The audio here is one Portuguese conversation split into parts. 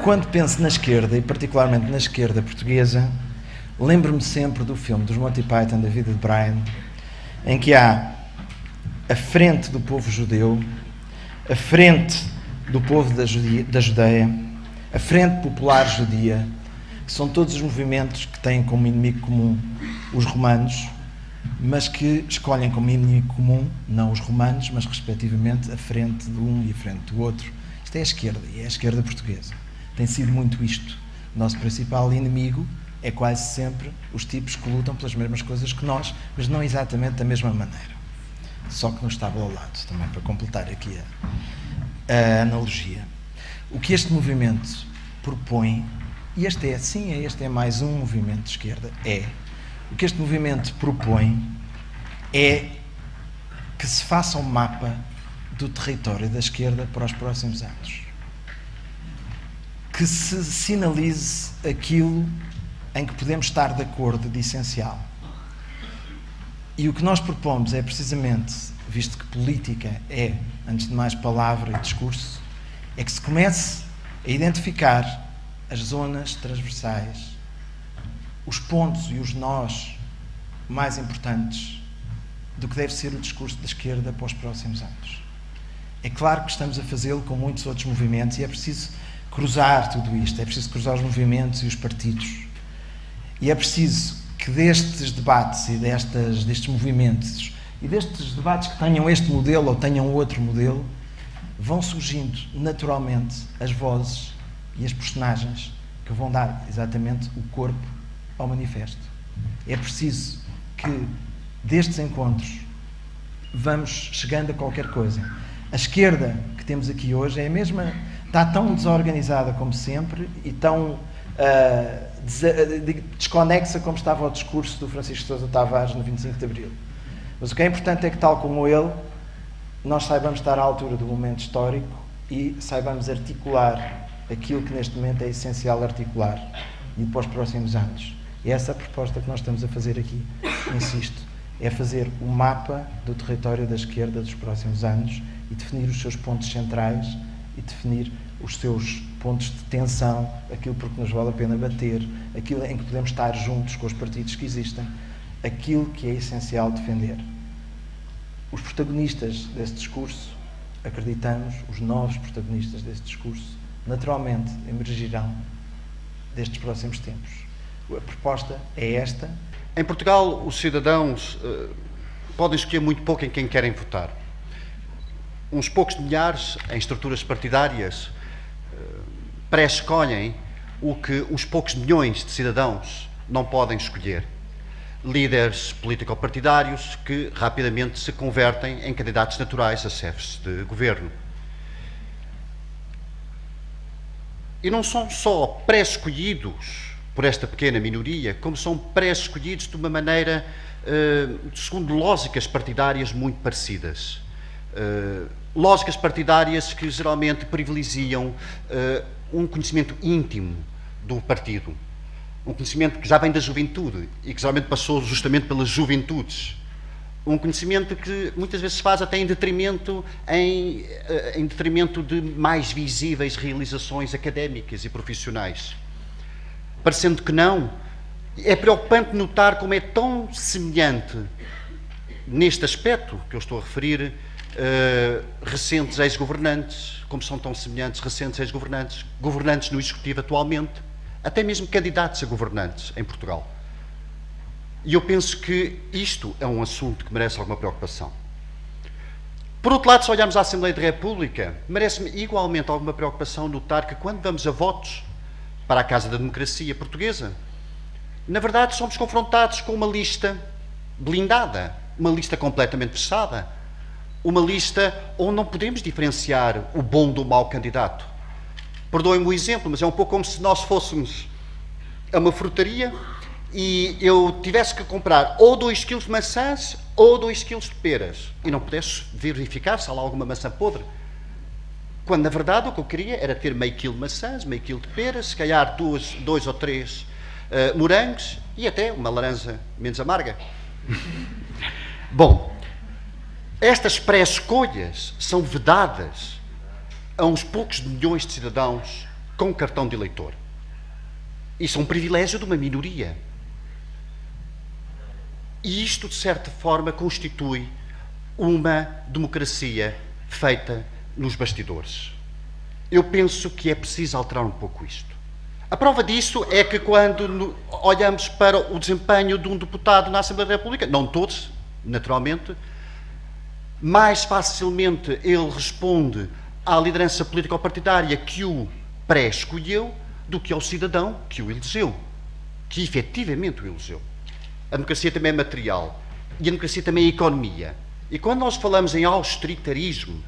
quando penso na esquerda, e particularmente na esquerda portuguesa, lembro-me sempre do filme dos Monty Python, da vida de Brian, em que há a frente do povo judeu, a frente do povo da Judeia, a Frente Popular Judia, que são todos os movimentos que têm como inimigo comum os romanos, mas que escolhem como inimigo comum, não os romanos, mas respectivamente a frente de um e a frente do outro. Isto é a esquerda, e é a esquerda portuguesa. Tem sido muito isto. O nosso principal inimigo é quase sempre os tipos que lutam pelas mesmas coisas que nós, mas não exatamente da mesma maneira. Só que nos estava ao lado, também para completar aqui a analogia. O que este movimento propõe, e este é mais um movimento de esquerda, o que este movimento propõe é que se faça um mapa do território da esquerda para os próximos anos. Que se sinalize aquilo em que podemos estar de acordo de essencial. E o que nós propomos é precisamente, visto que política é, antes de mais, palavra e discurso, é que se comece a identificar as zonas transversais, os pontos e os nós mais importantes do que deve ser o discurso da esquerda para os próximos anos. É claro que estamos a fazê-lo com muitos outros movimentos e é preciso cruzar tudo isto, é preciso cruzar os movimentos e os partidos. E é preciso que destes debates e destes movimentos e destes debates que tenham este modelo ou tenham outro modelo, vão surgindo naturalmente as vozes e as personagens que vão dar exatamente o corpo ao manifesto. É preciso que destes encontros vamos chegando a qualquer coisa. A esquerda que temos aqui hoje é a mesma, está tão desorganizada como sempre e tão desconexa como estava o discurso do Francisco Sousa Tavares no 25 de Abril. Mas o que é importante é que, tal como ele, nós saibamos estar à altura do momento histórico e saibamos articular aquilo que neste momento é essencial articular e para os próximos anos. E essa é a proposta que nós estamos a fazer aqui, insisto, é fazer o mapa do território da esquerda dos próximos anos e definir os seus pontos centrais e definir os seus pontos de tensão, aquilo por que nos vale a pena bater, aquilo em que podemos estar juntos com os partidos que existem, aquilo que é essencial defender. Os protagonistas desse discurso, acreditamos, os novos protagonistas desse discurso, naturalmente emergirão destes próximos tempos. A proposta é esta. Em Portugal, os cidadãos podem escolher muito pouco em quem querem votar. Uns poucos milhares, em estruturas partidárias, pré-escolhem o que os poucos milhões de cidadãos não podem escolher. Líderes político-partidários que rapidamente se convertem em candidatos naturais a chefes de governo. E não são só pré-escolhidos por esta pequena minoria, como são pré-escolhidos de uma maneira, segundo lógicas partidárias muito parecidas. Lógicas partidárias que geralmente privilegiam um conhecimento íntimo do partido. Um conhecimento que já vem da juventude e que geralmente passou justamente pelas juventudes. Um conhecimento que muitas vezes se faz até em detrimento de mais visíveis realizações académicas e profissionais. Parecendo que não, é preocupante notar como é tão semelhante, neste aspecto que eu estou a referir, recentes ex-governantes, como são tão semelhantes recentes ex-governantes, governantes no Executivo atualmente, até mesmo candidatos a governantes em Portugal. E eu penso que isto é um assunto que merece alguma preocupação. Por outro lado, se olharmos a Assembleia da República, merece-me igualmente alguma preocupação notar que quando vamos a votos para a Casa da Democracia Portuguesa, na verdade somos confrontados com uma lista blindada, uma lista completamente fechada, uma lista onde não podemos diferenciar o bom do mau candidato. Perdoem-me o exemplo, mas é um pouco como se nós fôssemos a uma frutaria e eu tivesse que comprar ou 2 kg de maçãs ou 2 kg de peras e não pudesse verificar se há lá alguma maçã podre. Quando, na verdade, o que eu queria era ter meio quilo de maçãs, meio quilo de peras, se calhar 2 ou 3 morangos e até uma laranja menos amarga. Bom, estas pré-escolhas são vedadas a uns poucos milhões de cidadãos com cartão de eleitor. Isso é um privilégio de uma minoria. E isto, de certa forma, constitui uma democracia feita nos bastidores. Eu penso que é preciso alterar um pouco isto. A prova disso é que quando olhamos para o desempenho de um deputado na Assembleia da República, não todos, naturalmente, mais facilmente ele responde à liderança político-partidária que o pré-escolheu do que ao cidadão que o elegeu, que efetivamente o elegeu. A democracia também é material e a democracia também é economia. E quando nós falamos em austeritarismo,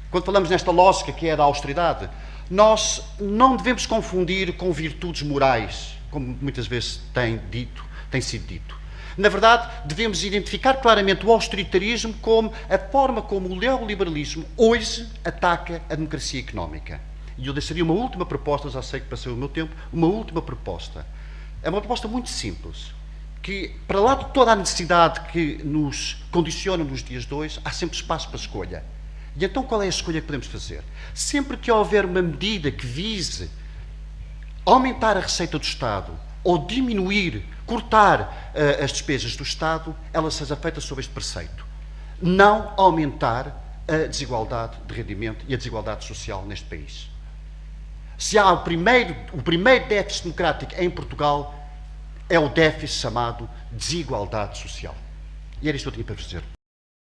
quando falamos nesta lógica que é da austeridade, nós não devemos confundir com virtudes morais, como muitas vezes tem sido dito. Na verdade, devemos identificar claramente o austeritarismo como a forma como o neoliberalismo hoje ataca a democracia económica. E eu deixaria uma última proposta, já sei que passei o meu tempo, uma última proposta. É uma proposta muito simples, que, para lá de toda a necessidade que nos condiciona nos dias de hoje, há sempre espaço para escolha. E então qual é a escolha que podemos fazer? Sempre que houver uma medida que vise aumentar a receita do Estado ou diminuir, cortar as despesas do Estado, ela seja feita sob este preceito. Não aumentar a desigualdade de rendimento e a desigualdade social neste país. Se há o primeiro déficit democrático em Portugal, é o déficit chamado desigualdade social. E era isto que eu tinha para vos dizer.